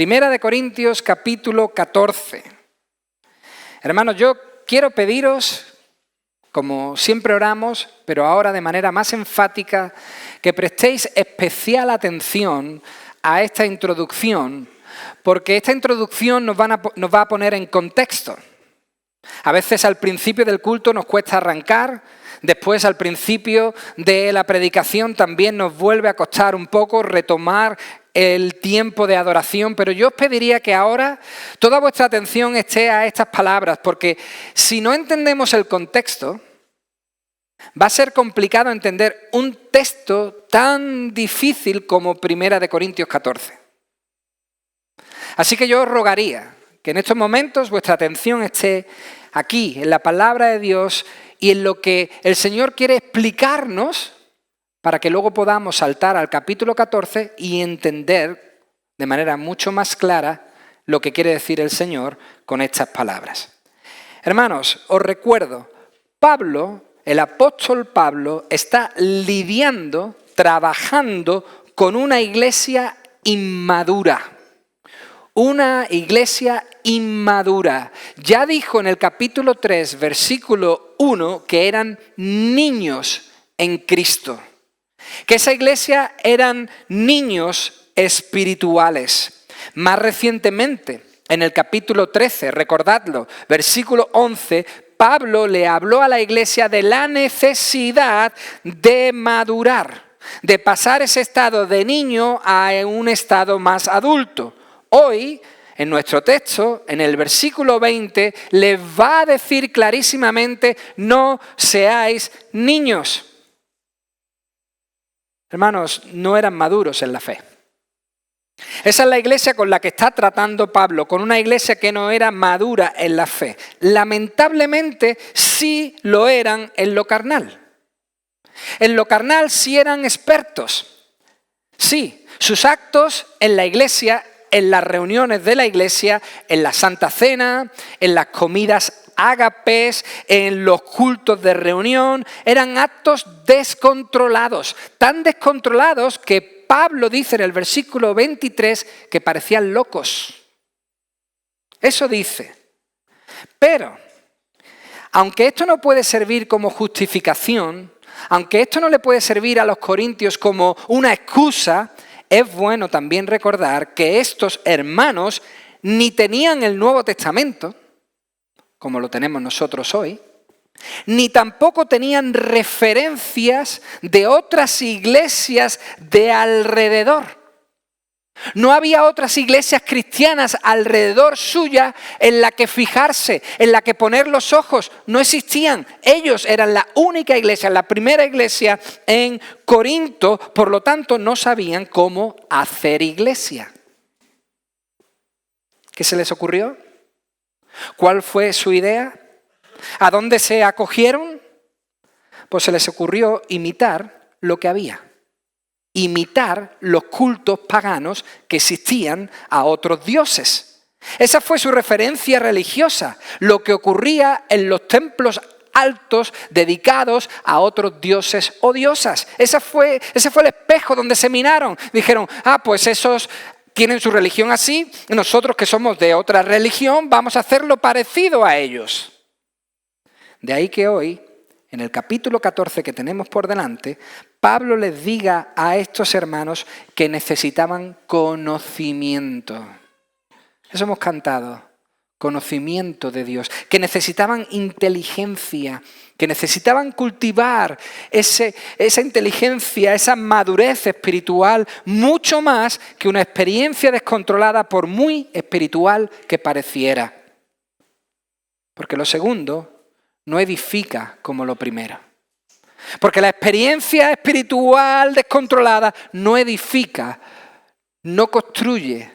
Primera de Corintios, capítulo 14. Hermanos, yo quiero pediros, como siempre oramos, pero ahora de manera más enfática, que prestéis especial atención a esta introducción, porque esta introducción nos va a poner en contexto. A veces al principio del culto nos cuesta arrancar, después al principio de la predicación también nos vuelve a costar un poco retomar el tiempo de adoración, pero yo os pediría que ahora toda vuestra atención esté a estas palabras, porque si no entendemos el contexto, va a ser complicado entender un texto tan difícil como Primera de Corintios 14. Así que yo os rogaría que en estos momentos vuestra atención esté aquí, en la palabra de Dios y en lo que el Señor quiere explicarnos para que luego podamos saltar al capítulo 14 y entender de manera mucho más clara lo que quiere decir el Señor con estas palabras. Hermanos, os recuerdo, el apóstol Pablo, está lidiando, trabajando con una iglesia inmadura. Una iglesia inmadura. Ya dijo en el capítulo 3, versículo 1, que eran niños en Cristo. Que esa iglesia eran niños espirituales. Más recientemente, en el capítulo 13, recordadlo, versículo 11, Pablo le habló a la iglesia de la necesidad de madurar, de pasar ese estado de niño a un estado más adulto. Hoy, en nuestro texto, en el versículo 20, les va a decir clarísimamente, no seáis niños. Hermanos, no eran maduros en la fe. Esa es la iglesia con la que está tratando Pablo, con una iglesia que no era madura en la fe. Lamentablemente, sí lo eran en lo carnal. En lo carnal sí eran expertos. Sí, sus actos en la iglesia, en las reuniones de la iglesia, en la Santa Cena, en las comidas ágapes, en los cultos de reunión, eran actos descontrolados, tan descontrolados que Pablo dice en el versículo 23 que parecían locos. Eso dice. Pero, aunque esto no puede servir como justificación, aunque esto no le puede servir a los corintios como una excusa, es bueno también recordar que estos hermanos ni tenían el Nuevo Testamento, como lo tenemos nosotros hoy, ni tampoco tenían referencias de otras iglesias de alrededor. No había otras iglesias cristianas alrededor suya en la que fijarse, en la que poner los ojos. No existían. Ellos eran la única iglesia, la primera iglesia en Corinto, por lo tanto no sabían cómo hacer iglesia. ¿Qué se les ocurrió? ¿Cuál fue su idea? ¿A dónde se acogieron? Pues se les ocurrió imitar lo que había. Imitar los cultos paganos que existían a otros dioses. Esa fue su referencia religiosa, lo que ocurría en los templos altos dedicados a otros dioses o diosas. Ese fue el espejo donde se miraron. Dijeron, pues esos tienen su religión así, nosotros que somos de otra religión vamos a hacerlo parecido a ellos. De ahí que hoy, en el capítulo 14 que tenemos por delante, Pablo les diga a estos hermanos que necesitaban conocimiento. Eso hemos cantado, conocimiento de Dios, que necesitaban inteligencia, que necesitaban cultivar esa inteligencia, esa madurez espiritual, mucho más que una experiencia descontrolada por muy espiritual que pareciera. Porque lo segundo no edifica como lo primero. Porque la experiencia espiritual descontrolada no edifica, no construye,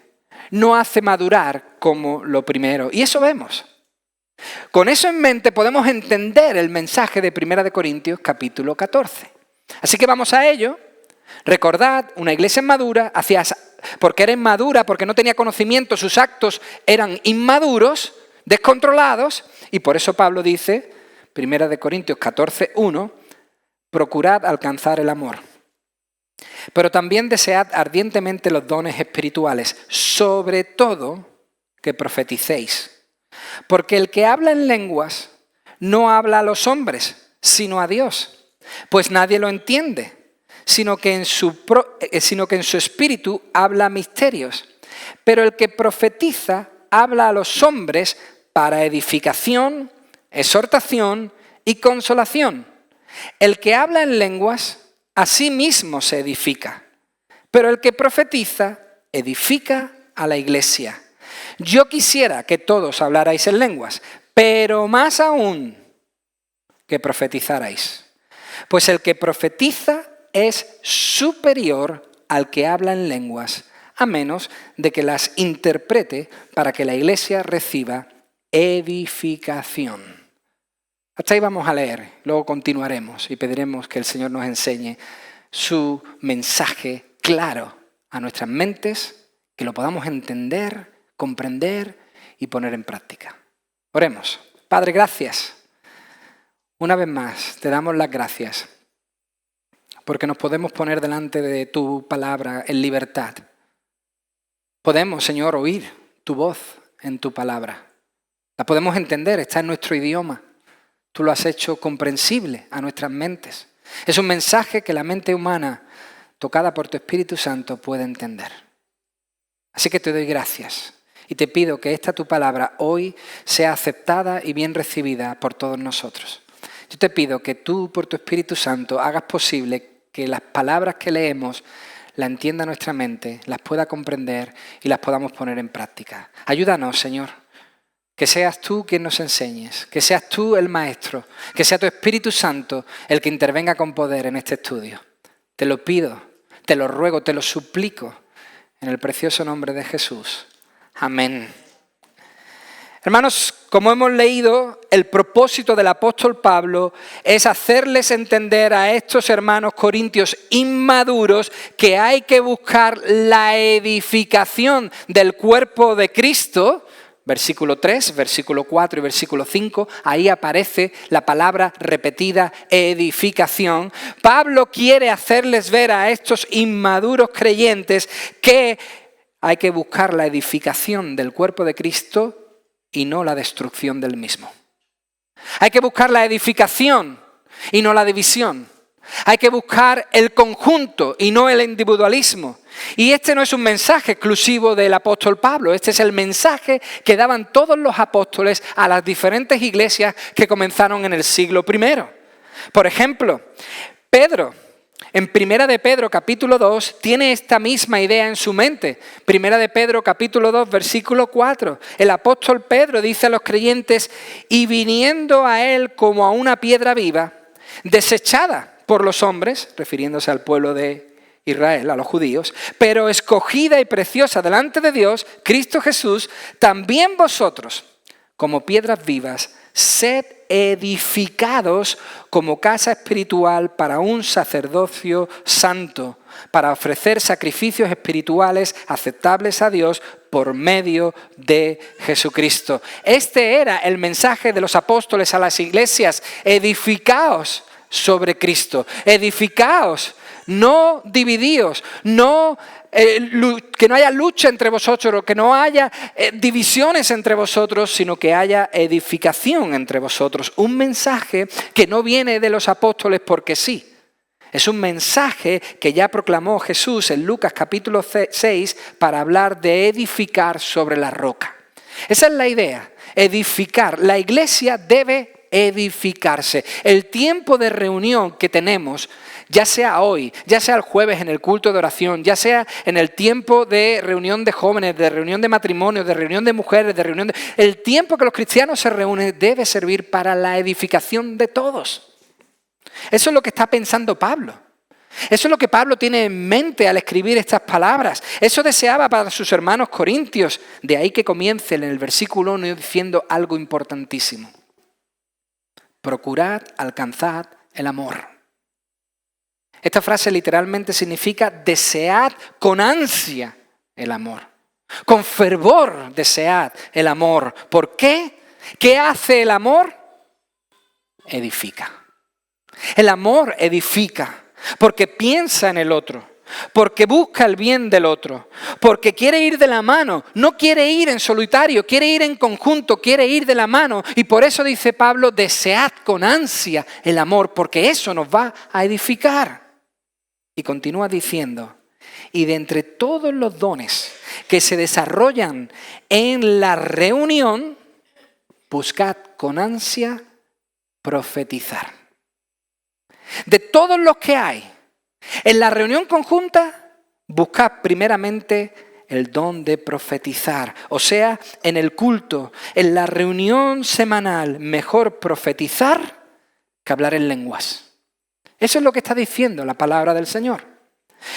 no hace madurar como lo primero. Y eso vemos. Con eso en mente podemos entender el mensaje de Primera de Corintios capítulo 14. Así que vamos a ello. Recordad, una iglesia inmadura, porque era inmadura, porque no tenía conocimiento, sus actos eran inmaduros, descontrolados, y por eso Pablo dice, Primera de Corintios 14:1, procurad alcanzar el amor. Pero también desead ardientemente los dones espirituales, sobre todo que profeticéis. Porque el que habla en lenguas no habla a los hombres, sino a Dios, pues nadie lo entiende, sino que en su espíritu habla misterios. Pero el que profetiza habla a los hombres para edificación, exhortación y consolación. El que habla en lenguas a sí mismo se edifica, pero el que profetiza edifica a la iglesia. Yo quisiera que todos hablarais en lenguas, pero más aún que profetizarais. Pues el que profetiza es superior al que habla en lenguas, a menos de que las interprete para que la iglesia reciba edificación. Hasta ahí vamos a leer, luego continuaremos y pediremos que el Señor nos enseñe su mensaje claro a nuestras mentes, que lo podamos entender, comprender y poner en práctica. Oremos. Padre, gracias. Una vez más, te damos las gracias porque nos podemos poner delante de tu palabra en libertad. Podemos, Señor, oír tu voz en tu palabra. La podemos entender, está en nuestro idioma. Tú lo has hecho comprensible a nuestras mentes. Es un mensaje que la mente humana, tocada por tu Espíritu Santo, puede entender. Así que te doy gracias y te pido que esta tu palabra hoy sea aceptada y bien recibida por todos nosotros. Yo te pido que tú, por tu Espíritu Santo, hagas posible que las palabras que leemos la entienda nuestra mente, las pueda comprender y las podamos poner en práctica. Ayúdanos, Señor. Que seas tú quien nos enseñes, que seas tú el maestro, que sea tu Espíritu Santo el que intervenga con poder en este estudio. Te lo pido, te lo ruego, te lo suplico en el precioso nombre de Jesús. Amén. Hermanos, como hemos leído, el propósito del apóstol Pablo es hacerles entender a estos hermanos corintios inmaduros que hay que buscar la edificación del cuerpo de Cristo. Versículo 3, versículo 4 y versículo 5, ahí aparece la palabra repetida, edificación. Pablo quiere hacerles ver a estos inmaduros creyentes que hay que buscar la edificación del cuerpo de Cristo y no la destrucción del mismo. Hay que buscar la edificación y no la división. Hay que buscar el conjunto y no el individualismo. Y este no es un mensaje exclusivo del apóstol Pablo, este es el mensaje que daban todos los apóstoles a las diferentes iglesias que comenzaron en el siglo I. Por ejemplo, Pedro, en Primera de Pedro capítulo 2, tiene esta misma idea en su mente. Primera de Pedro capítulo 2, versículo 4. El apóstol Pedro dice a los creyentes, y viniendo a él como a una piedra viva, desechada por los hombres, refiriéndose al pueblo de Israel, a los judíos, pero escogida y preciosa delante de Dios, Cristo Jesús, también vosotros, como piedras vivas, sed edificados como casa espiritual para un sacerdocio santo, para ofrecer sacrificios espirituales aceptables a Dios por medio de Jesucristo. Este era el mensaje de los apóstoles a las iglesias: edificaos sobre Cristo, edificaos, no dividíos, que no haya lucha entre vosotros, que no haya divisiones entre vosotros, sino que haya edificación entre vosotros. Un mensaje que no viene de los apóstoles porque sí. Es un mensaje que ya proclamó Jesús en Lucas capítulo 6 para hablar de edificar sobre la roca. Esa es la idea, edificar. La iglesia debe edificarse. El tiempo de reunión que tenemos, ya sea hoy, ya sea el jueves en el culto de oración, ya sea en el tiempo de reunión de jóvenes, de reunión de matrimonios, de reunión de mujeres, el tiempo que los cristianos se reúnen debe servir para la edificación de todos. Eso es lo que está pensando Pablo. Eso es lo que Pablo tiene en mente al escribir estas palabras. Eso deseaba para sus hermanos corintios. De ahí que comience en el versículo 1 diciendo algo importantísimo. Procurad alcanzar el amor. Esta frase literalmente significa desead con ansia el amor. Con fervor desead el amor. ¿Por qué? ¿Qué hace el amor? Edifica. El amor edifica porque piensa en el otro, porque busca el bien del otro, porque quiere ir de la mano, no quiere ir en solitario, quiere ir en conjunto, quiere ir de la mano. Y por eso dice Pablo, desead con ansia el amor, porque eso nos va a edificar. Y continúa diciendo, y de entre todos los dones que se desarrollan en la reunión, buscad con ansia profetizar. De todos los que hay, en la reunión conjunta, buscad primeramente el don de profetizar. O sea, en el culto, en la reunión semanal, mejor profetizar que hablar en lenguas. Eso es lo que está diciendo la palabra del Señor.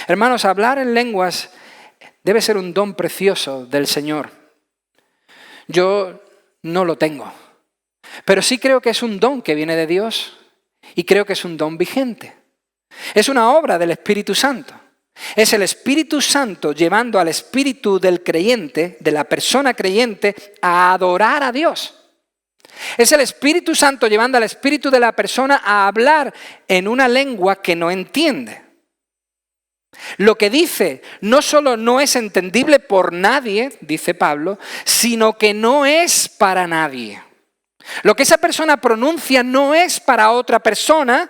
Hermanos, hablar en lenguas debe ser un don precioso del Señor. Yo no lo tengo, pero sí creo que es un don que viene de Dios y creo que es un don vigente. Es una obra del Espíritu Santo. Es el Espíritu Santo llevando al espíritu del creyente, de la persona creyente, a adorar a Dios. Es el Espíritu Santo llevando al espíritu de la persona a hablar en una lengua que no entiende. Lo que dice no solo no es entendible por nadie, dice Pablo, sino que no es para nadie. Lo que esa persona pronuncia no es para otra persona,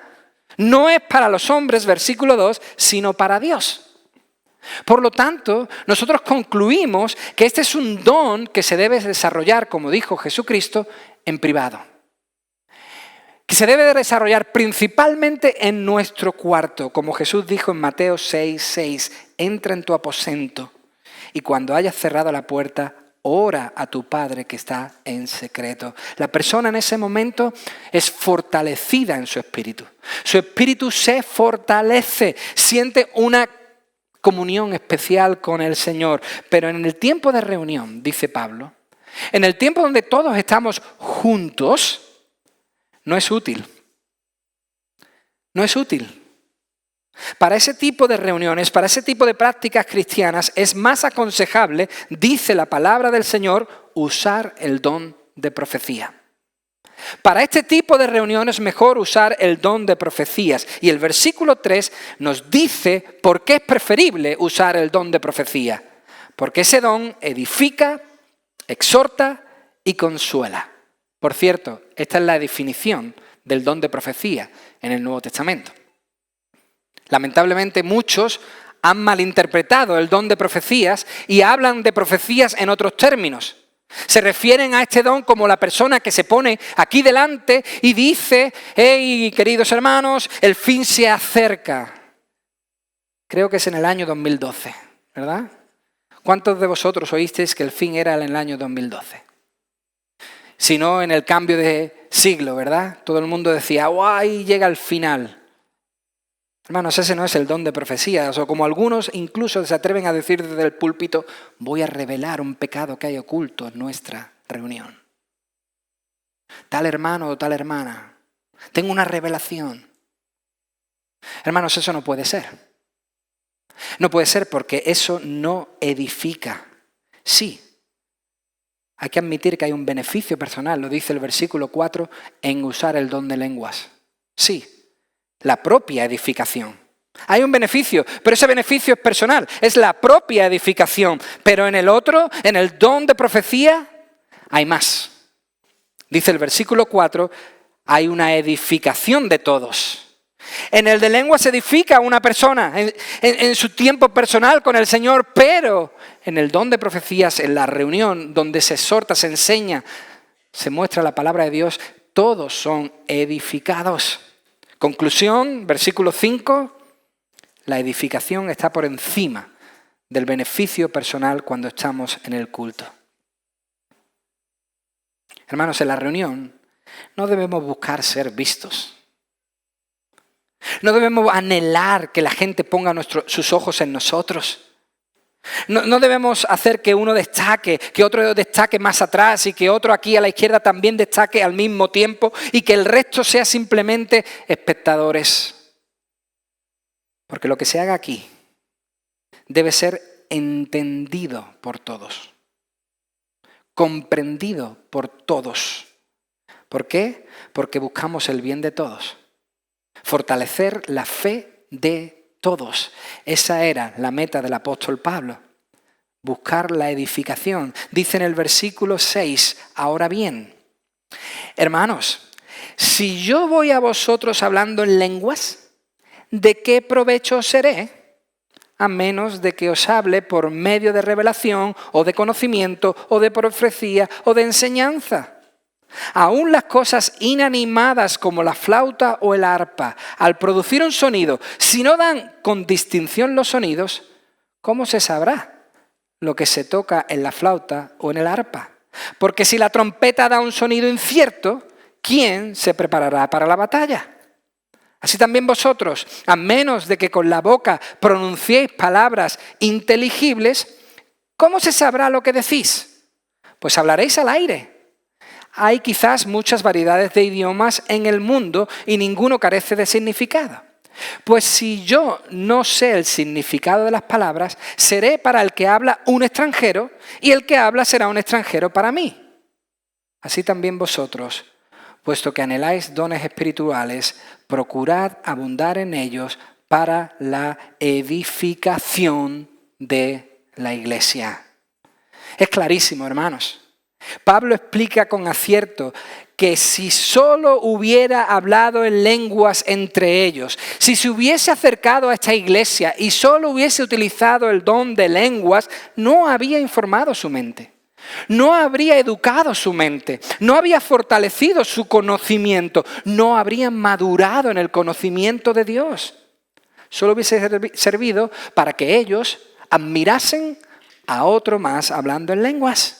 no es para los hombres, versículo 2, sino para Dios. Por lo tanto, nosotros concluimos que este es un don que se debe desarrollar, como dijo Jesucristo, en privado. Que se debe desarrollar principalmente en nuestro cuarto, como Jesús dijo en Mateo 6:6, entra en tu aposento y cuando hayas cerrado la puerta, ora a tu Padre que está en secreto. La persona en ese momento es fortalecida en su espíritu. Su espíritu se fortalece, siente una comunión especial con el Señor. Pero en el tiempo de reunión, dice Pablo, en el tiempo donde todos estamos juntos, no es útil. No es útil. Para ese tipo de reuniones, para ese tipo de prácticas cristianas, es más aconsejable, dice la palabra del Señor, usar el don de profecía. Para este tipo de reuniones es mejor usar el don de profecías. Y el versículo 3 nos dice por qué es preferible usar el don de profecía. Porque ese don edifica, exhorta y consuela. Por cierto, esta es la definición del don de profecía en el Nuevo Testamento. Lamentablemente muchos han malinterpretado el don de profecías y hablan de profecías en otros términos. Se refieren a este don como la persona que se pone aquí delante y dice, hey, queridos hermanos, el fin se acerca. Creo que es en el año 2012, ¿verdad? ¿Cuántos de vosotros oísteis que el fin era en el año 2012? Si no, en el cambio de siglo, ¿verdad? Todo el mundo decía, ¡ay, llega el final! Hermanos, ese no es el don de profecías, o como algunos incluso se atreven a decir desde el púlpito, voy a revelar un pecado que hay oculto en nuestra reunión. Tal hermano o tal hermana, tengo una revelación. Hermanos, eso no puede ser. No puede ser porque eso no edifica. Sí, hay que admitir que hay un beneficio personal, lo dice el versículo 4, en usar el don de lenguas. Sí. La propia edificación. Hay un beneficio, pero ese beneficio es personal, es la propia edificación. Pero en el otro, en el don de profecía, hay más. Dice el versículo 4, hay una edificación de todos. En el de lengua se edifica una persona en su tiempo personal con el Señor, pero en el don de profecías, en la reunión donde se exhorta, se enseña, se muestra la palabra de Dios, todos son edificados. Conclusión, versículo 5, la edificación está por encima del beneficio personal cuando estamos en el culto. Hermanos, en la reunión no debemos buscar ser vistos. No debemos anhelar que la gente ponga sus ojos en nosotros. No debemos hacer que uno destaque, que otro destaque más atrás y que otro aquí a la izquierda también destaque al mismo tiempo y que el resto sea simplemente espectadores. Porque lo que se haga aquí debe ser entendido por todos, comprendido por todos. ¿Por qué? Porque buscamos el bien de todos, fortalecer la fe de todos. Esa era la meta del apóstol Pablo, buscar la edificación. Dice en el versículo 6, ahora bien, hermanos, si yo voy a vosotros hablando en lenguas, ¿de qué provecho os seré? A menos de que os hable por medio de revelación o de conocimiento o de profecía o de enseñanza. Aún las cosas inanimadas como la flauta o el arpa, al producir un sonido, si no dan con distinción los sonidos, ¿cómo se sabrá lo que se toca en la flauta o en el arpa? Porque si la trompeta da un sonido incierto, ¿quién se preparará para la batalla? Así también vosotros, a menos de que con la boca pronunciéis palabras inteligibles, ¿cómo se sabrá lo que decís? Pues hablaréis al aire. Hay quizás muchas variedades de idiomas en el mundo y ninguno carece de significado. Pues si yo no sé el significado de las palabras, seré para el que habla un extranjero y el que habla será un extranjero para mí. Así también vosotros, puesto que anheláis dones espirituales, procurad abundar en ellos para la edificación de la iglesia. Es clarísimo, hermanos. Pablo explica con acierto que si solo hubiera hablado en lenguas entre ellos, si se hubiese acercado a esta iglesia y solo hubiese utilizado el don de lenguas, no había informado su mente. No habría educado su mente, no había fortalecido su conocimiento, no habría madurado en el conocimiento de Dios. Solo hubiese servido para que ellos admirasen a otro más hablando en lenguas.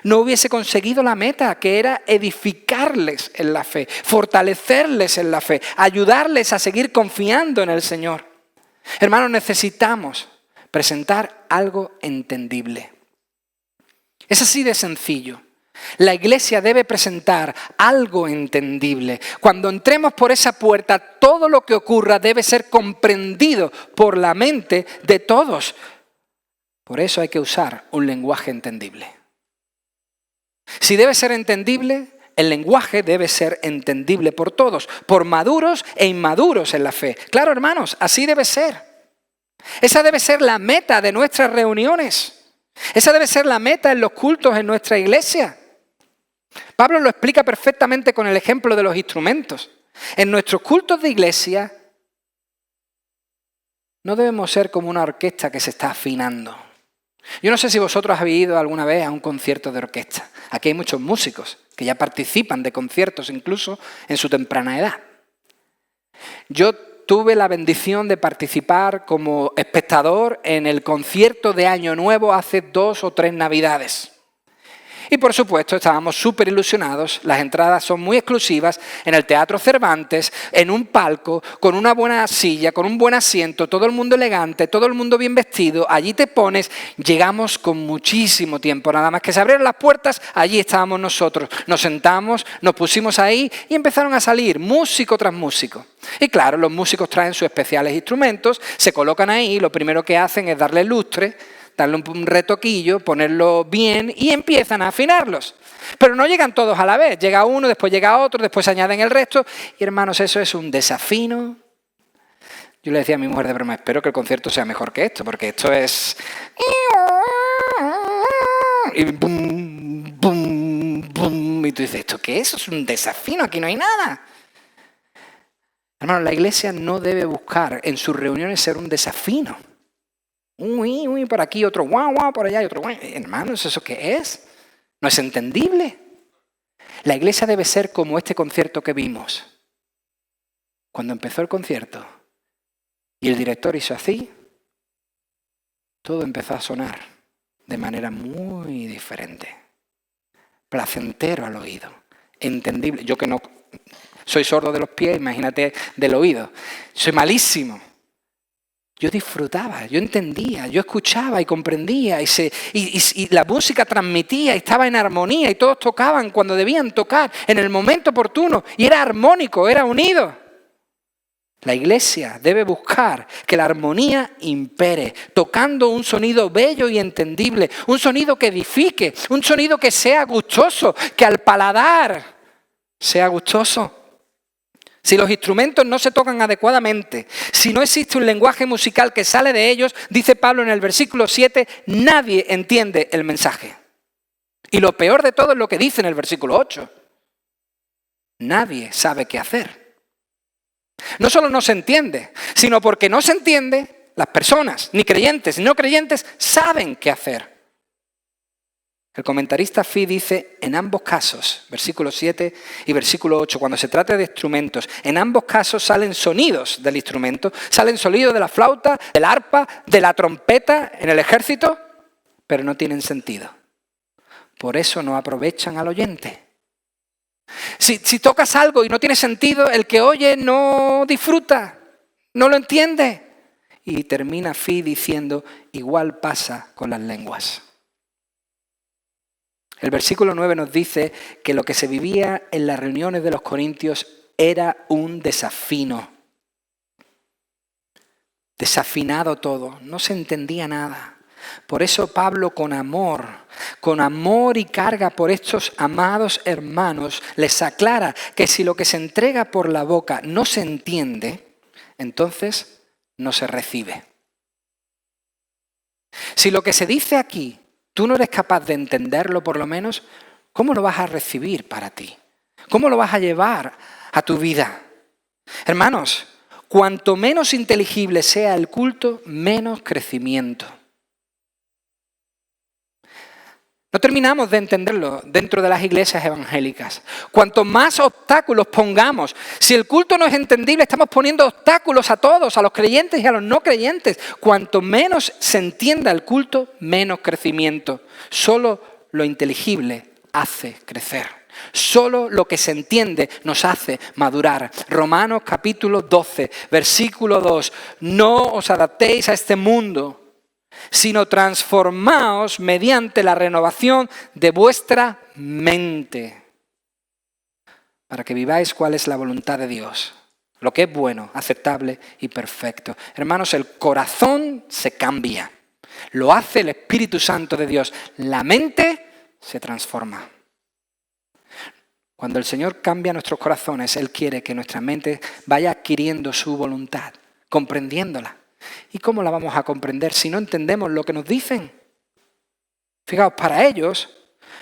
No hubiese conseguido la meta, que era edificarles en la fe, fortalecerles en la fe, ayudarles a seguir confiando en el Señor. Hermanos, necesitamos presentar algo entendible. Es así de sencillo. La iglesia debe presentar algo entendible. Cuando entremos por esa puerta, todo lo que ocurra debe ser comprendido por la mente de todos. Por eso hay que usar un lenguaje entendible. Si debe ser entendible, el lenguaje debe ser entendible por todos, por maduros e inmaduros en la fe. Claro, hermanos, así debe ser. Esa debe ser la meta de nuestras reuniones. Esa debe ser la meta en los cultos en nuestra iglesia. Pablo lo explica perfectamente con el ejemplo de los instrumentos. En nuestros cultos de iglesia no debemos ser como una orquesta que se está afinando. Yo no sé si vosotros habéis ido alguna vez a un concierto de orquesta. Aquí hay muchos músicos que ya participan de conciertos incluso en su temprana edad. Yo tuve la bendición de participar como espectador en el concierto de Año Nuevo hace 2 o 3 Navidades. Y por supuesto estábamos súper ilusionados, las entradas son muy exclusivas, en el Teatro Cervantes, en un palco, con una buena silla, con un buen asiento, todo el mundo elegante, todo el mundo bien vestido, allí te pones, llegamos con muchísimo tiempo, nada más que se abrieron las puertas, allí estábamos nosotros, nos sentamos, nos pusimos ahí y empezaron a salir músico tras músico. Y claro, los músicos traen sus especiales instrumentos, se colocan ahí, lo primero que hacen es darle lustre, darle un retoquillo, ponerlo bien y empiezan a afinarlos. Pero no llegan todos a la vez. Llega uno, después llega otro, después añaden el resto. Y hermanos, eso es un desafino. Yo le decía a mi mujer de broma, espero que el concierto sea mejor que esto, porque esto es... Y bum, bum, bum. Y tú dices, ¿esto qué es? Eso es un desafino, aquí no hay nada. Hermanos, la iglesia no debe buscar en sus reuniones ser un desafino. Uy, uy, por aquí, otro guau, guau, por allá y otro guau. Hermanos, ¿eso qué es? No es entendible. La iglesia debe ser como este concierto que vimos. Cuando empezó el concierto y el director hizo así, todo empezó a sonar de manera muy diferente. Placentero al oído, entendible. Yo que no soy sordo de los pies, imagínate del oído. Soy malísimo. Yo disfrutaba, yo entendía, yo escuchaba y comprendía y la música transmitía y estaba en armonía y todos tocaban cuando debían tocar en el momento oportuno y era armónico, era unido. La iglesia debe buscar que la armonía impere, tocando un sonido bello y entendible, un sonido que edifique, un sonido que sea gustoso, que al paladar sea gustoso. Si los instrumentos no se tocan adecuadamente, si no existe un lenguaje musical que sale de ellos, dice Pablo en el versículo 7, nadie entiende el mensaje. Y lo peor de todo es lo que dice en el versículo 8. Nadie sabe qué hacer. No solo no se entiende, sino porque no se entiende, las personas, ni creyentes ni no creyentes, saben qué hacer. El comentarista Fee dice, en ambos casos, versículo 7 y versículo 8, cuando se trata de instrumentos, en ambos casos salen sonidos del instrumento, salen sonidos de la flauta, del arpa, de la trompeta en el ejército, pero no tienen sentido. Por eso no aprovechan al oyente. Si tocas algo y no tiene sentido, el que oye no disfruta, no lo entiende. Y termina Fee diciendo, igual pasa con las lenguas. El versículo 9 nos dice que lo que se vivía en las reuniones de los corintios era un desafino. Desafinado todo, no se entendía nada. Por eso Pablo con amor y carga por estos amados hermanos, les aclara que si lo que se entrega por la boca no se entiende, entonces no se recibe. Si lo que se dice aquí tú no eres capaz de entenderlo por lo menos, ¿cómo lo vas a recibir para ti? ¿Cómo lo vas a llevar a tu vida? Hermanos, cuanto menos inteligible sea el culto, menos crecimiento. No terminamos de entenderlo dentro de las iglesias evangélicas. Cuanto más obstáculos pongamos, si el culto no es entendible, estamos poniendo obstáculos a todos, a los creyentes y a los no creyentes. Cuanto menos se entienda el culto, menos crecimiento. Solo lo inteligible hace crecer. Solo lo que se entiende nos hace madurar. Romanos capítulo 12, versículo 2. No os adaptéis a este mundo, sino transformaos mediante la renovación de vuestra mente, para que viváis cuál es la voluntad de Dios, lo que es bueno, aceptable y perfecto. Hermanos, el corazón se cambia, lo hace el Espíritu Santo de Dios, la mente se transforma. Cuando el Señor cambia nuestros corazones, Él quiere que nuestra mente vaya adquiriendo su voluntad, comprendiéndola. ¿Y cómo la vamos a comprender si no entendemos lo que nos dicen? Fijaos, para ellos,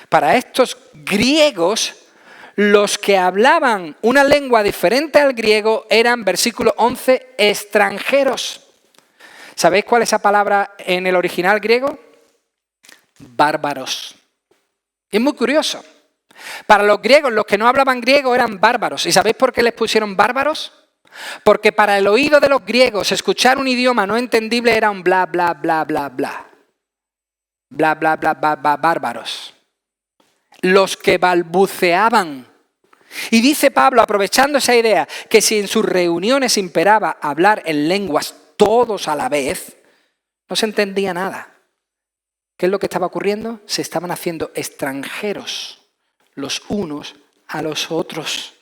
para estos griegos, los que hablaban una lengua diferente al griego eran, versículo 11, extranjeros. ¿Sabéis cuál es esa palabra en el original griego? Bárbaros. Y es muy curioso. Para los griegos, los que no hablaban griego eran bárbaros. ¿Y sabéis por qué les pusieron bárbaros? Porque para el oído de los griegos escuchar un idioma no entendible era un bla, bla, bla, bla, bla. Bla, bla, bla, bla, bla, bárbaros. Los que balbuceaban. Y dice Pablo, aprovechando esa idea, que si en sus reuniones imperaba hablar en lenguas todos a la vez, no se entendía nada. ¿Qué es lo que estaba ocurriendo? Se estaban haciendo extranjeros los unos a los otros.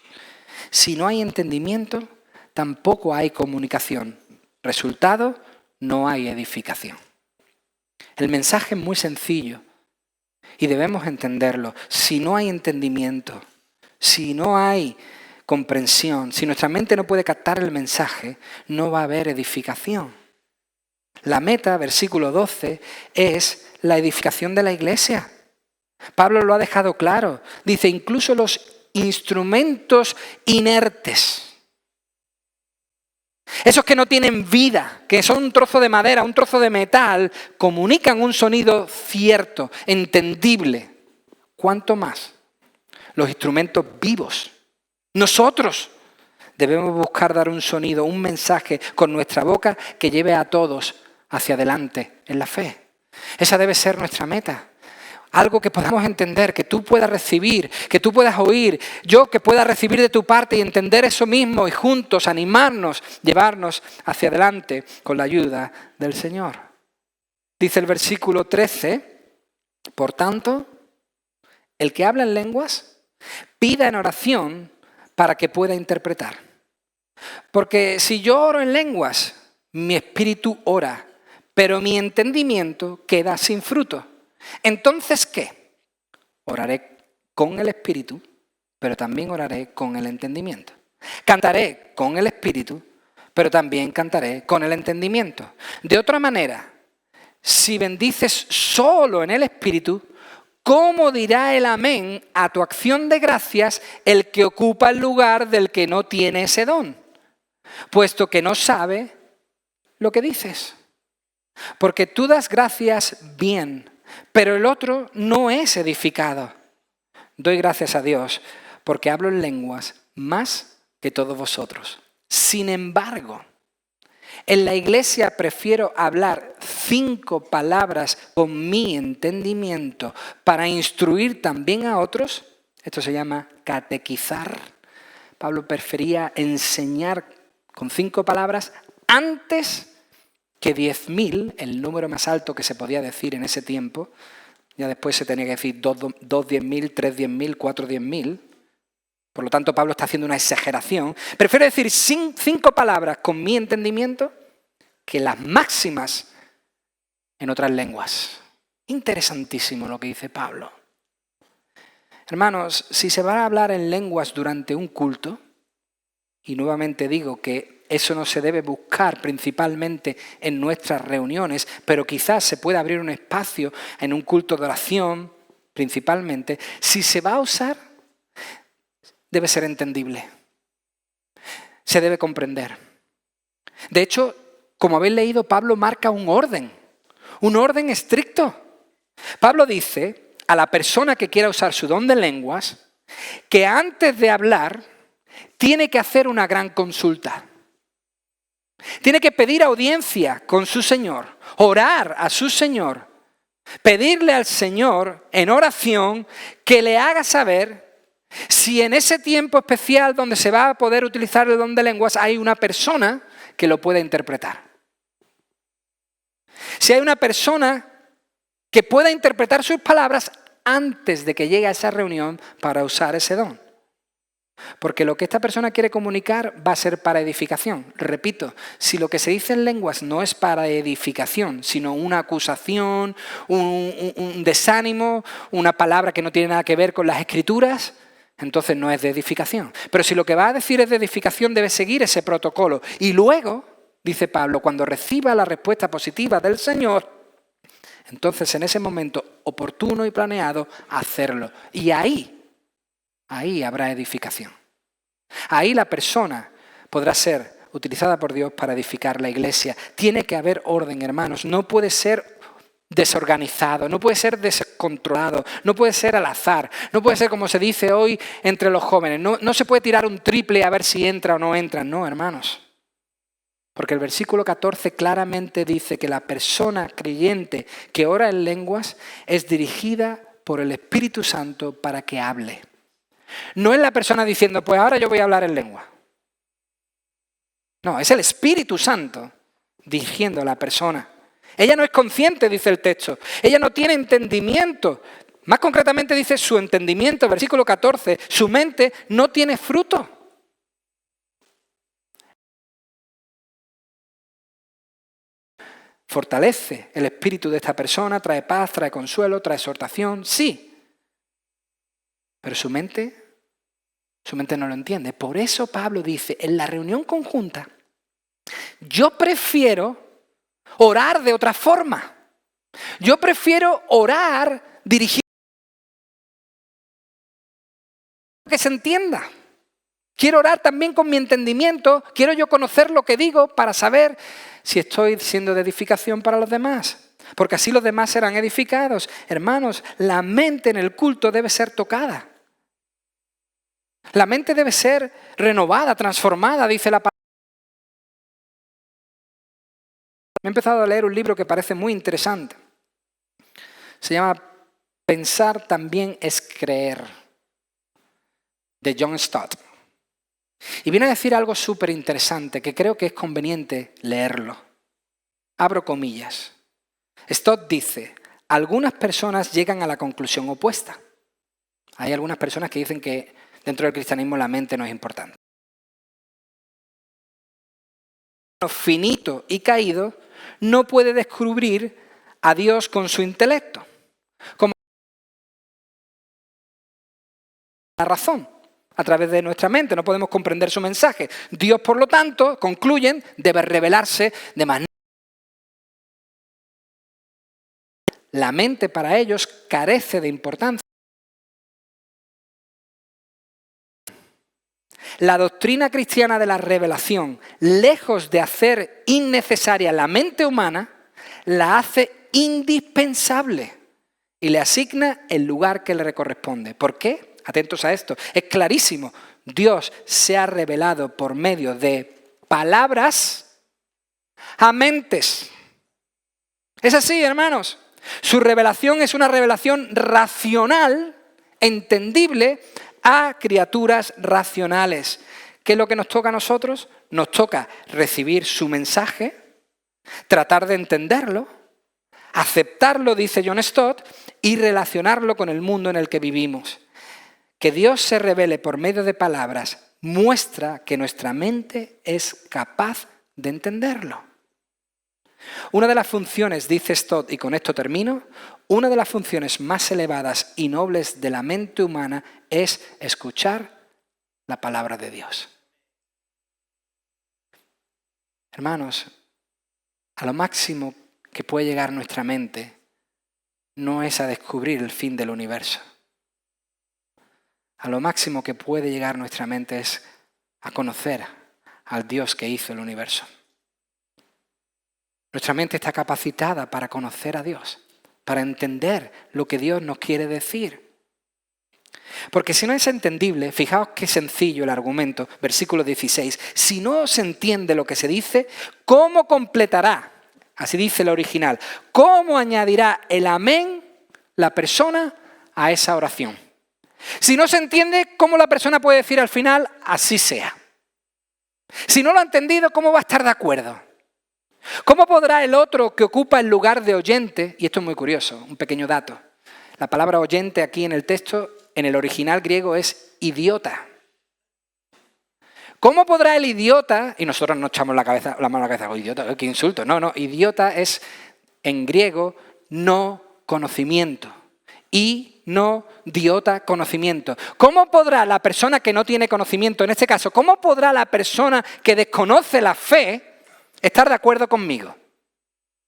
Si no hay entendimiento, tampoco hay comunicación. Resultado, no hay edificación. El mensaje es muy sencillo y debemos entenderlo. Si no hay entendimiento, si no hay comprensión, si nuestra mente no puede captar el mensaje, no va a haber edificación. La meta, versículo 12, es la edificación de la iglesia. Pablo lo ha dejado claro. Dice, incluso los instrumentos inertes, esos que no tienen vida, que son un trozo de madera, un trozo de metal, comunican un sonido cierto, entendible. ¿Cuánto más? Los instrumentos vivos. Nosotros debemos buscar dar un sonido, un mensaje con nuestra boca que lleve a todos hacia adelante en la fe. Esa debe ser nuestra meta. Algo que podamos entender, que tú puedas recibir, que tú puedas oír, yo que pueda recibir de tu parte y entender eso mismo y juntos animarnos, llevarnos hacia adelante con la ayuda del Señor. Dice el versículo 13, por tanto, el que habla en lenguas, pida en oración para que pueda interpretar. Porque si yo oro en lenguas, mi espíritu ora, pero mi entendimiento queda sin fruto. Entonces, ¿qué? Oraré con el espíritu, pero también oraré con el entendimiento. Cantaré con el espíritu, pero también cantaré con el entendimiento. De otra manera, si bendices solo en el espíritu, ¿cómo dirá el amén a tu acción de gracias el que ocupa el lugar del que no tiene ese don? Puesto que no sabe lo que dices. Porque tú das gracias bien, pero el otro no es edificado. Doy gracias a Dios porque hablo en lenguas más que todos vosotros. Sin embargo, en la iglesia prefiero hablar 5 palabras con mi entendimiento para instruir también a otros. Esto se llama catequizar. Pablo prefería enseñar con 5 palabras antes que 10.000, el número más alto que se podía decir en ese tiempo. Ya después se tenía que decir 2 10.000, 3 10.000, 4 10.000. Por lo tanto, Pablo está haciendo una exageración. Prefiero decir 5 palabras con mi entendimiento que las máximas en otras lenguas. Interesantísimo lo que dice Pablo. Hermanos, si se va a hablar en lenguas durante un culto, y nuevamente digo que eso no se debe buscar principalmente en nuestras reuniones, pero quizás se pueda abrir un espacio en un culto de oración, principalmente, si se va a usar, debe ser entendible. Se debe comprender. De hecho, como habéis leído, Pablo marca un orden estricto. Pablo dice a la persona que quiera usar su don de lenguas que antes de hablar tiene que hacer una gran consulta. Tiene que pedir audiencia con su Señor, orar a su Señor, pedirle al Señor en oración que le haga saber si en ese tiempo especial donde se va a poder utilizar el don de lenguas hay una persona que lo pueda interpretar. Si hay una persona que pueda interpretar sus palabras antes de que llegue a esa reunión para usar ese don. Porque lo que esta persona quiere comunicar va a ser para edificación. Repito, si lo que se dice en lenguas no es para edificación, sino una acusación, un desánimo, una palabra que no tiene nada que ver con las escrituras, entonces no es de edificación. Pero si lo que va a decir es de edificación, debe seguir ese protocolo. Y luego, dice Pablo, cuando reciba la respuesta positiva del Señor, entonces en ese momento oportuno y planeado, hacerlo. Y ahí habrá edificación. Ahí la persona podrá ser utilizada por Dios para edificar la iglesia. Tiene que haber orden, hermanos. No puede ser desorganizado, no puede ser descontrolado, no puede ser al azar, no puede ser como se dice hoy entre los jóvenes. No se puede tirar un triple a ver si entra o no entra. No, hermanos. Porque el versículo 14 claramente dice que la persona creyente que ora en lenguas es dirigida por el Espíritu Santo para que hable. No es la persona diciendo, pues ahora yo voy a hablar en lengua. No, es el Espíritu Santo dirigiendo a la persona. Ella no es consciente, dice el texto. Ella no tiene entendimiento. Más concretamente dice su entendimiento, versículo 14, su mente no tiene fruto. Fortalece el espíritu de esta persona, trae paz, trae consuelo, trae exhortación, sí. Pero su mente no lo entiende. Por eso Pablo dice, en la reunión conjunta, yo prefiero orar de otra forma. Yo prefiero orar dirigido a que se entienda. Quiero orar también con mi entendimiento. Quiero yo conocer lo que digo para saber si estoy siendo de edificación para los demás. Porque así los demás serán edificados. Hermanos, la mente en el culto debe ser tocada. La mente debe ser renovada, transformada, dice la palabra. He empezado a leer un libro que parece muy interesante. Se llama Pensar también es creer, de John Stott. Y viene a decir algo súper interesante que creo que es conveniente leerlo. Abro comillas. Stott dice, algunas personas llegan a la conclusión opuesta. Hay algunas personas que dicen que dentro del cristianismo la mente no es importante. Finito y caído no puede descubrir a Dios con su intelecto. Como la razón. a través de nuestra mente, no podemos comprender su mensaje. Dios, por lo tanto, concluyen, debe revelarse de manera... La mente para ellos carece de importancia. La doctrina cristiana de la revelación, lejos de hacer innecesaria la mente humana, la hace indispensable y le asigna el lugar que le corresponde. ¿Por qué? Atentos a esto. Es clarísimo. Dios se ha revelado por medio de palabras a mentes. Es así, hermanos. Su revelación es una revelación racional, entendible, a criaturas racionales. ¿Qué es lo que nos toca a nosotros? Nos toca recibir su mensaje, tratar de entenderlo, aceptarlo, dice John Stott, y relacionarlo con el mundo en el que vivimos. Que Dios se revele por medio de palabras muestra que nuestra mente es capaz de entenderlo. Una de las funciones, dice Stott, y con esto termino, una de las funciones más elevadas y nobles de la mente humana es escuchar la palabra de Dios. Hermanos, a lo máximo que puede llegar nuestra mente no es a descubrir el fin del universo. A lo máximo que puede llegar nuestra mente es a conocer al Dios que hizo el universo. Nuestra mente está capacitada para conocer a Dios, para entender lo que Dios nos quiere decir. Porque si no es entendible, fijaos qué sencillo el argumento, versículo 16, si no se entiende lo que se dice, ¿cómo completará? Así dice el original. ¿Cómo añadirá el amén la persona a esa oración? Si no se entiende, ¿cómo la persona puede decir al final, así sea? Si no lo ha entendido, ¿cómo va a estar de acuerdo? ¿Cómo podrá el otro que ocupa el lugar de oyente, y esto es muy curioso, un pequeño dato, la palabra oyente aquí en el texto, en el original griego es idiota. ¿Cómo podrá el idiota, y nosotros nos echamos la mano a la cabeza, idiota, qué insulto, no, idiota es en griego no conocimiento, y no diota conocimiento. ¿Cómo podrá la persona que no tiene conocimiento, en este caso, cómo podrá la persona que desconoce la fe estar de acuerdo conmigo?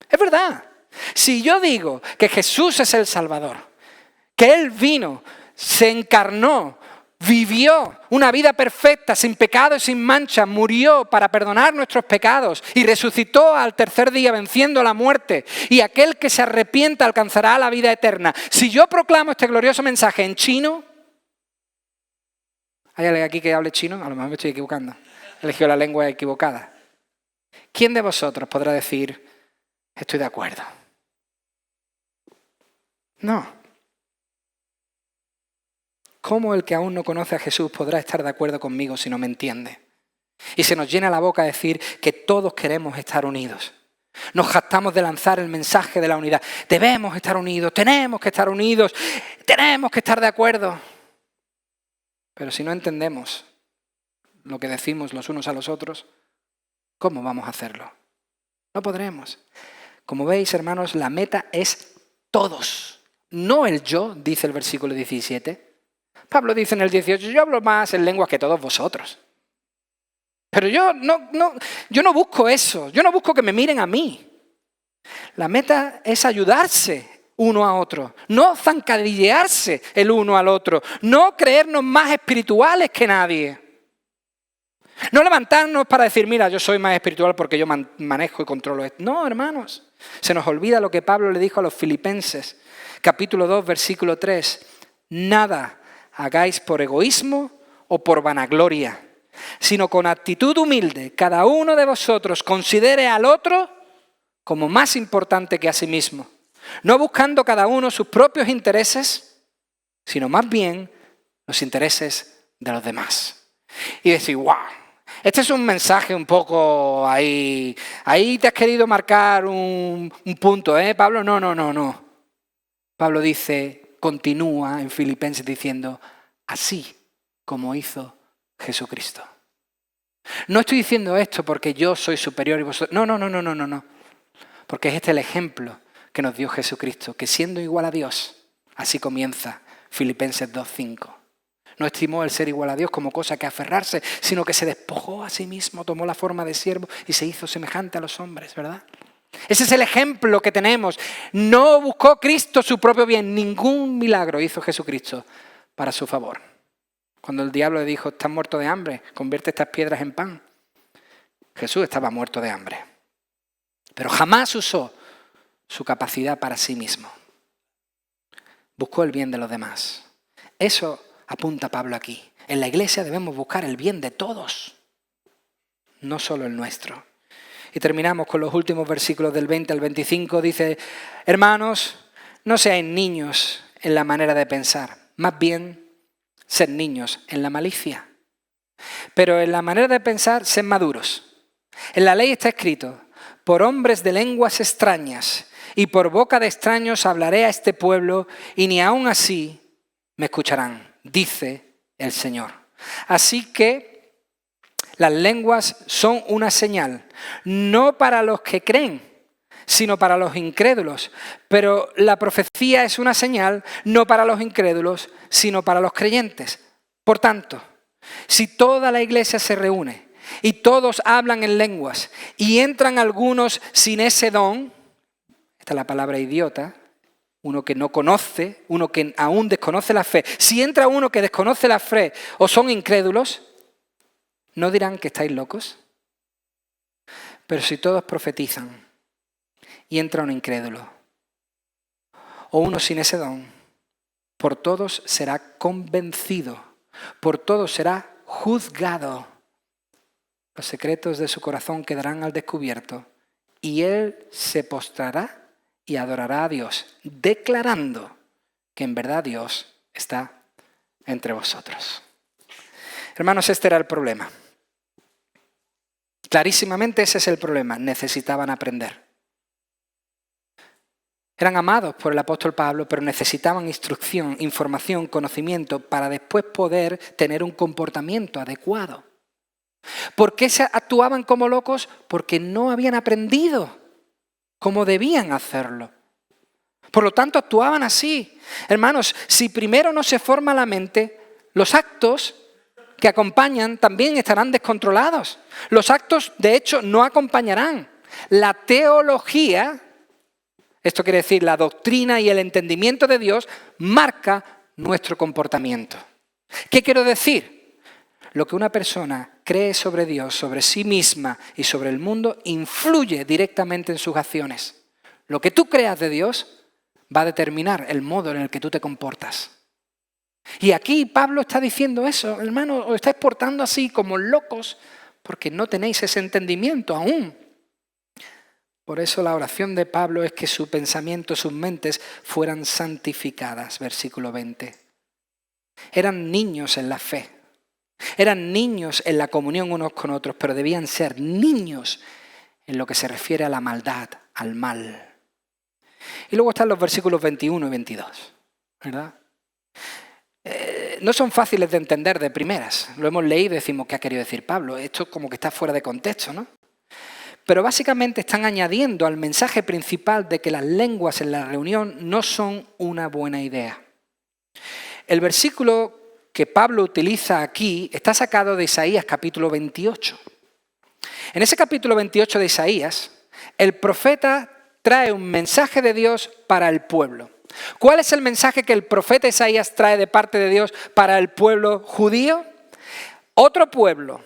Es verdad. Si yo digo que Jesús es el Salvador, que Él vino, se encarnó, vivió una vida perfecta, sin pecado y sin mancha, murió para perdonar nuestros pecados y resucitó al tercer día venciendo la muerte, y aquel que se arrepienta alcanzará la vida eterna. Si yo proclamo este glorioso mensaje en chino, ¿hay alguien aquí que hable chino? A lo mejor me estoy equivocando. He elegido la lengua equivocada. ¿Quién de vosotros podrá decir, estoy de acuerdo? No. ¿Cómo el que aún no conoce a Jesús podrá estar de acuerdo conmigo si no me entiende? Y se nos llena la boca decir que todos queremos estar unidos. Nos jactamos de lanzar el mensaje de la unidad. Debemos estar unidos, tenemos que estar unidos, tenemos que estar de acuerdo. Pero si no entendemos lo que decimos los unos a los otros, ¿cómo vamos a hacerlo? No podremos. Como veis, hermanos, la meta es todos, no el yo, dice el versículo 17. Pablo dice en el 18, yo hablo más en lenguas que todos vosotros. Pero yo no busco eso, yo no busco que me miren a mí. La meta es ayudarse uno a otro, no zancadillearse el uno al otro, no creernos más espirituales que nadie. No levantarnos para decir, mira, yo soy más espiritual porque yo manejo y controlo esto. No, hermanos, se nos olvida lo que Pablo le dijo a los Filipenses, capítulo 2, versículo 3. Nada hagáis por egoísmo o por vanagloria, sino con actitud humilde, cada uno de vosotros considere al otro como más importante que a sí mismo, no buscando cada uno sus propios intereses, sino más bien los intereses de los demás. Y decir, wow, este es un mensaje un poco ahí te has querido marcar un punto, Pablo? No. Pablo dice, continúa en Filipenses diciendo, así como hizo Jesucristo. No estoy diciendo esto porque yo soy superior y vosotros. No. Porque es este el ejemplo que nos dio Jesucristo, que siendo igual a Dios, así comienza Filipenses 2:5. No estimó el ser igual a Dios como cosa que aferrarse, sino que se despojó a sí mismo, tomó la forma de siervo y se hizo semejante a los hombres, ¿verdad? Ese es el ejemplo que tenemos. No buscó Cristo su propio bien. Ningún milagro hizo Jesucristo para su favor. Cuando el diablo le dijo, estás muerto de hambre, convierte estas piedras en pan. Jesús estaba muerto de hambre. Pero jamás usó su capacidad para sí mismo. Buscó el bien de los demás. Eso apunta Pablo aquí. En la iglesia debemos buscar el bien de todos, no solo el nuestro. Y terminamos con los últimos versículos del 20 al 25. Dice, hermanos, no seáis niños en la manera de pensar, más bien sed niños en la malicia. Pero en la manera de pensar, sed maduros. En la ley está escrito, por hombres de lenguas extrañas y por boca de extraños hablaré a este pueblo y ni aun así me escucharán, dice el Señor. Así que las lenguas son una señal, no para los que creen, sino para los incrédulos. Pero la profecía es una señal, no para los incrédulos, sino para los creyentes. Por tanto, si toda la iglesia se reúne y todos hablan en lenguas y entran algunos sin ese don, esta es la palabra idiota, uno que no conoce, uno que aún desconoce la fe. Si entra uno que desconoce la fe o son incrédulos, ¿no dirán que estáis locos? Pero si todos profetizan y entra un incrédulo o uno sin ese don, por todos será convencido, por todos será juzgado. Los secretos de su corazón quedarán al descubierto y él se postrará y adorará a Dios, declarando que en verdad Dios está entre vosotros. Hermanos, este era el problema. Clarísimamente ese es el problema. Necesitaban aprender. Eran amados por el apóstol Pablo, pero necesitaban instrucción, información, conocimiento para después poder tener un comportamiento adecuado. ¿Por qué se actuaban como locos? Porque no habían aprendido como debían hacerlo. Por lo tanto, actuaban así. Hermanos, si primero no se forma la mente, los actos que acompañan también estarán descontrolados. Los actos, de hecho, no acompañarán. La teología, esto quiere decir la doctrina y el entendimiento de Dios, marca nuestro comportamiento. ¿Qué quiero decir? Lo que una persona cree sobre Dios, sobre sí misma y sobre el mundo, influye directamente en sus acciones. Lo que tú creas de Dios va a determinar el modo en el que tú te comportas. Y aquí Pablo está diciendo eso, hermano, os estáis portando así como locos porque no tenéis ese entendimiento aún. Por eso la oración de Pablo es que su pensamiento, sus mentes fueran santificadas, versículo 20. Eran niños en la fe. Eran niños en la comunión unos con otros, pero debían ser niños en lo que se refiere a la maldad, al mal. Y luego están los versículos 21 y 22, ¿verdad? No son fáciles de entender de primeras. Lo hemos leído y decimos, ¿qué ha querido decir Pablo? Esto como que está fuera de contexto, ¿no? Pero básicamente están añadiendo al mensaje principal de que las lenguas en la reunión no son una buena idea. El versículo que Pablo utiliza aquí está sacado de Isaías capítulo 28. En ese capítulo 28 de Isaías, el profeta trae un mensaje de Dios para el pueblo. ¿Cuál es el mensaje que el profeta Isaías trae de parte de Dios para el pueblo judío? Otro pueblo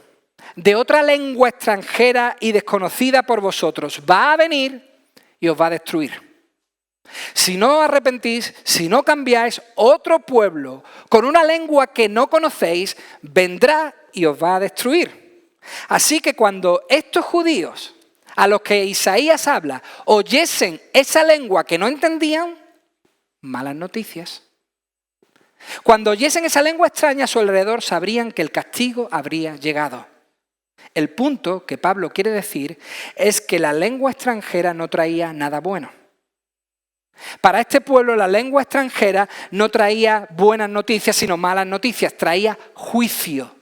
de otra lengua extranjera y desconocida por vosotros va a venir y os va a destruir. Si no os arrepentís, si no cambiáis, otro pueblo con una lengua que no conocéis vendrá y os va a destruir. Así que cuando estos judíos a los que Isaías habla oyesen esa lengua que no entendían, malas noticias. Cuando oyesen esa lengua extraña a su alrededor sabrían que el castigo habría llegado. El punto que Pablo quiere decir es que la lengua extranjera no traía nada bueno. Para este pueblo la lengua extranjera no traía buenas noticias, sino malas noticias, traía juicio.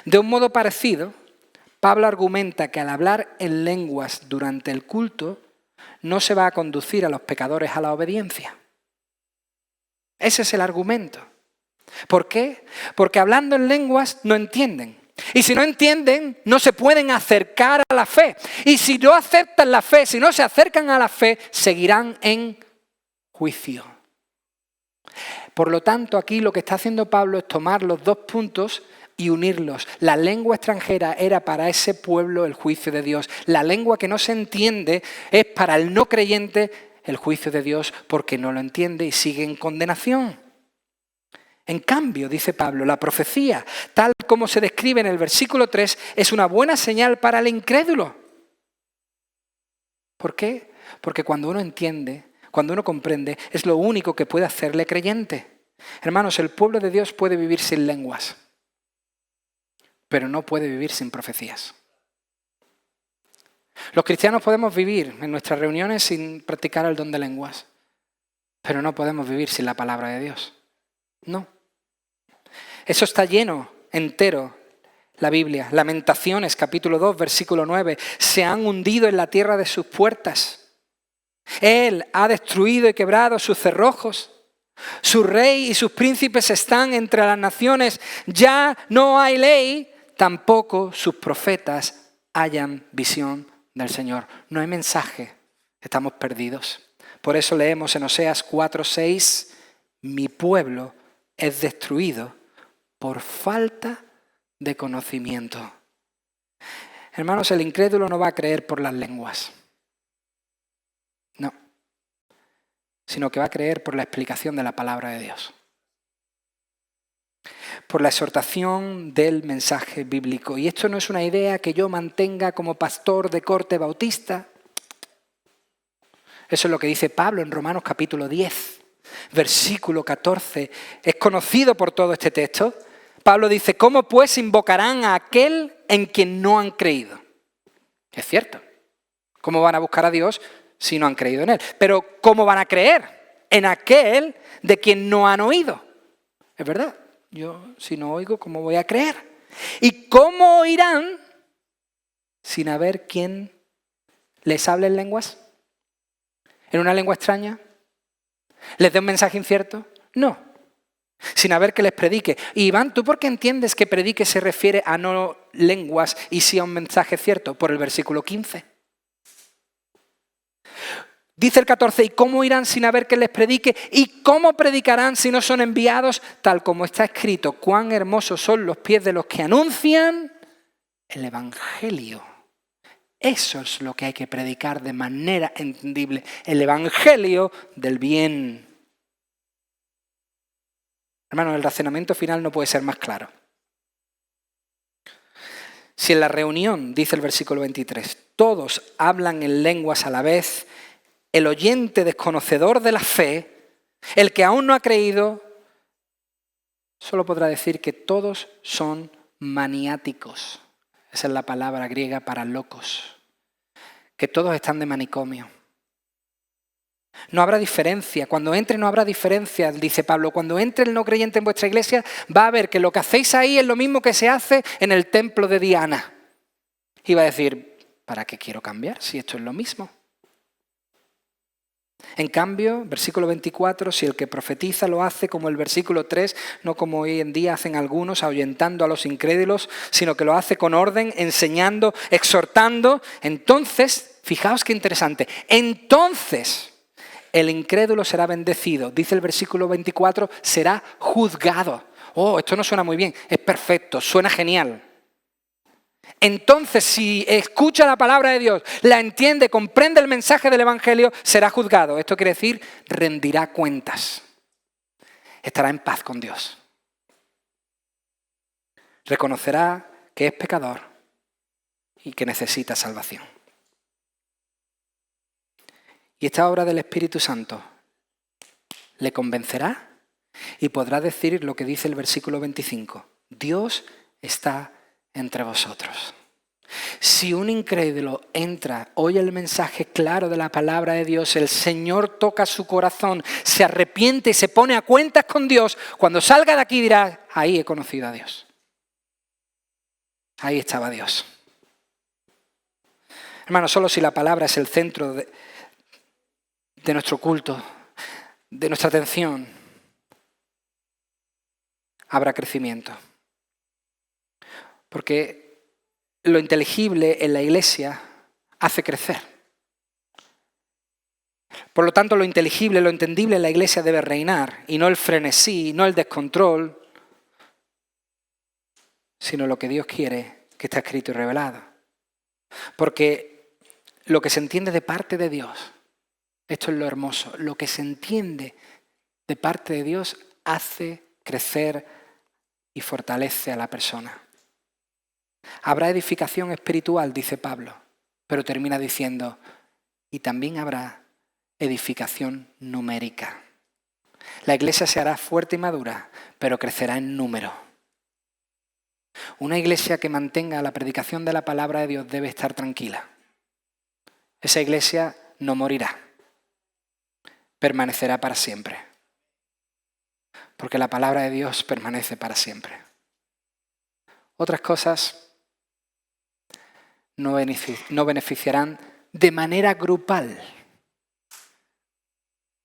De un modo parecido, Pablo argumenta que al hablar en lenguas durante el culto no se va a conducir a los pecadores a la obediencia. Ese es el argumento. ¿Por qué? Porque hablando en lenguas no entienden. Y si no entienden, no se pueden acercar a la fe. Y si no aceptan la fe, si no se acercan a la fe, seguirán en juicio. Por lo tanto, aquí lo que está haciendo Pablo es tomar los dos puntos y unirlos. La lengua extranjera era para ese pueblo el juicio de Dios. La lengua que no se entiende es para el no creyente el juicio de Dios porque no lo entiende y sigue en condenación. En cambio, dice Pablo, la profecía, tal como se describe en el versículo 3, es una buena señal para el incrédulo. ¿Por qué? Porque cuando uno entiende, cuando uno comprende, es lo único que puede hacerle creyente. Hermanos, el pueblo de Dios puede vivir sin lenguas, pero no puede vivir sin profecías. Los cristianos podemos vivir en nuestras reuniones sin practicar el don de lenguas, pero no podemos vivir sin la palabra de Dios. No. Eso está lleno, entero, la Biblia. Lamentaciones, capítulo 2, versículo 9. Se han hundido en la tierra de sus puertas. Él ha destruido y quebrado sus cerrojos. Su rey y sus príncipes están entre las naciones. Ya no hay ley, tampoco sus profetas hallan visión del Señor. No hay mensaje, estamos perdidos. Por eso leemos en Oseas 4:6, mi pueblo es destruido por falta de conocimiento. Hermanos, el incrédulo no va a creer por las lenguas. No. Sino que va a creer por la explicación de la palabra de Dios. Por la exhortación del mensaje bíblico. Y esto no es una idea que yo mantenga como pastor de corte bautista. Eso es lo que dice Pablo en Romanos capítulo 10, versículo 14. Es conocido por todo este texto. Pablo dice, ¿cómo pues invocarán a aquel en quien no han creído? Es cierto. ¿Cómo van a buscar a Dios si no han creído en Él? Pero ¿cómo van a creer en aquel de quien no han oído? Es verdad. Yo si no oigo, ¿cómo voy a creer? ¿Y cómo oirán sin haber quien les hable en lenguas? ¿En una lengua extraña? ¿Les dé un mensaje incierto? No. Sin haber que les predique. Y Iván, ¿tú por qué entiendes que predique se refiere a no lenguas y sí a un mensaje cierto? Por el versículo 15. Dice el 14, ¿y cómo irán sin haber que les predique? ¿Y cómo predicarán si no son enviados? Tal como está escrito, cuán hermosos son los pies de los que anuncian el Evangelio. Eso es lo que hay que predicar de manera entendible. El Evangelio del bien. Hermano, el razonamiento final no puede ser más claro. Si en la reunión, dice el versículo 23, todos hablan en lenguas a la vez, el oyente desconocedor de la fe, el que aún no ha creído, solo podrá decir que todos son maniáticos. Esa es la palabra griega para locos. Que todos están de manicomio. No habrá diferencia. Cuando entre no habrá diferencia, dice Pablo. Cuando entre el no creyente en vuestra iglesia, va a ver que lo que hacéis ahí es lo mismo que se hace en el templo de Diana. Y va a decir, ¿para qué quiero cambiar si esto es lo mismo? En cambio, versículo 24, si el que profetiza lo hace como el versículo 3, no como hoy en día hacen algunos, ahuyentando a los incrédulos, sino que lo hace con orden, enseñando, exhortando, entonces, fijaos qué interesante, entonces el incrédulo será bendecido. Dice el versículo 24, será juzgado. Oh, esto no suena muy bien, es perfecto, suena genial. Entonces, si escucha la palabra de Dios, la entiende, comprende el mensaje del Evangelio, será juzgado. Esto quiere decir, rendirá cuentas. Estará en paz con Dios. Reconocerá que es pecador y que necesita salvación. Y esta obra del Espíritu Santo le convencerá y podrá decir lo que dice el versículo 25. Dios está entre vosotros. Si un incrédulo entra, oye el mensaje claro de la palabra de Dios, el Señor toca su corazón, se arrepiente y se pone a cuentas con Dios, cuando salga de aquí dirá, ahí he conocido a Dios. Ahí estaba Dios. Hermano, solo si la palabra es el centro de nuestro culto, de nuestra atención, habrá crecimiento. Porque lo inteligible en la iglesia hace crecer. Por lo tanto, lo inteligible, lo entendible en la iglesia debe reinar, y no el frenesí, no el descontrol, sino lo que Dios quiere, que está escrito y revelado. Porque lo que se entiende de parte de Dios, esto es lo hermoso, lo que se entiende de parte de Dios hace crecer y fortalece a la persona. Habrá edificación espiritual, dice Pablo, pero termina diciendo, y también habrá edificación numérica. La iglesia se hará fuerte y madura, pero crecerá en número. Una iglesia que mantenga la predicación de la palabra de Dios debe estar tranquila. Esa iglesia no morirá, permanecerá para siempre. Porque la palabra de Dios permanece para siempre. Otras cosas no beneficiarán de manera grupal.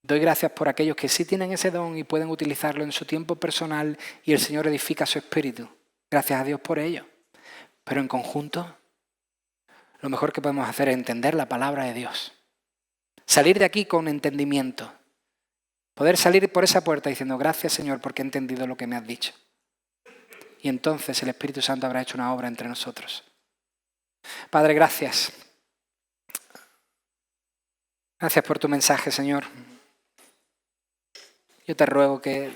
Doy gracias por aquellos que sí tienen ese don y pueden utilizarlo en su tiempo personal y el Señor edifica su espíritu. Gracias a Dios por ello. Pero en conjunto, lo mejor que podemos hacer es entender la palabra de Dios. Salir de aquí con entendimiento. Poder salir por esa puerta diciendo, gracias Señor porque he entendido lo que me has dicho. Y entonces el Espíritu Santo habrá hecho una obra entre nosotros. Padre, gracias. Gracias por tu mensaje, Señor. Yo te ruego que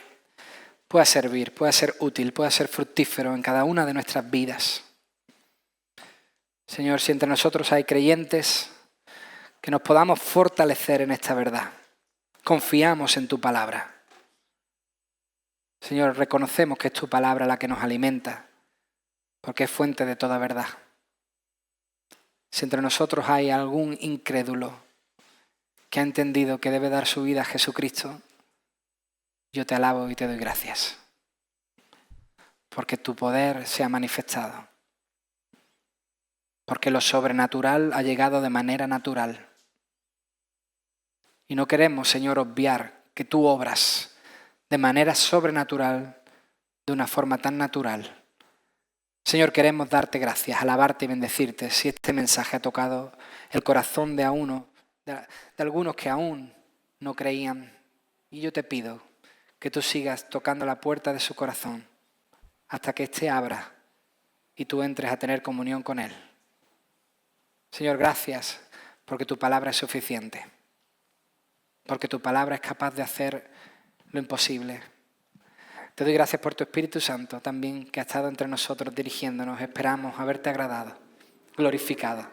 pueda servir, pueda ser útil, pueda ser fructífero en cada una de nuestras vidas. Señor, si entre nosotros hay creyentes, que nos podamos fortalecer en esta verdad. Confiamos en tu palabra. Señor, reconocemos que es tu palabra la que nos alimenta, porque es fuente de toda verdad. Si entre nosotros hay algún incrédulo que ha entendido que debe dar su vida a Jesucristo, yo te alabo y te doy gracias, porque tu poder se ha manifestado, porque lo sobrenatural ha llegado de manera natural. Y no queremos, Señor, obviar que tú obras de manera sobrenatural, de una forma tan natural. Señor, queremos darte gracias, alabarte y bendecirte si este mensaje ha tocado el corazón de algunos que aún no creían. Y yo te pido que tú sigas tocando la puerta de su corazón hasta que éste abra y tú entres a tener comunión con él. Señor, gracias porque tu palabra es suficiente, porque tu palabra es capaz de hacer lo imposible. Te doy gracias por tu Espíritu Santo también que ha estado entre nosotros dirigiéndonos. Esperamos haberte agradado, glorificado.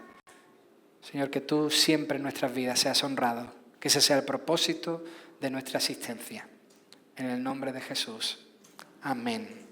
Señor, que tú siempre en nuestras vidas seas honrado, que ese sea el propósito de nuestra existencia. En el nombre de Jesús. Amén.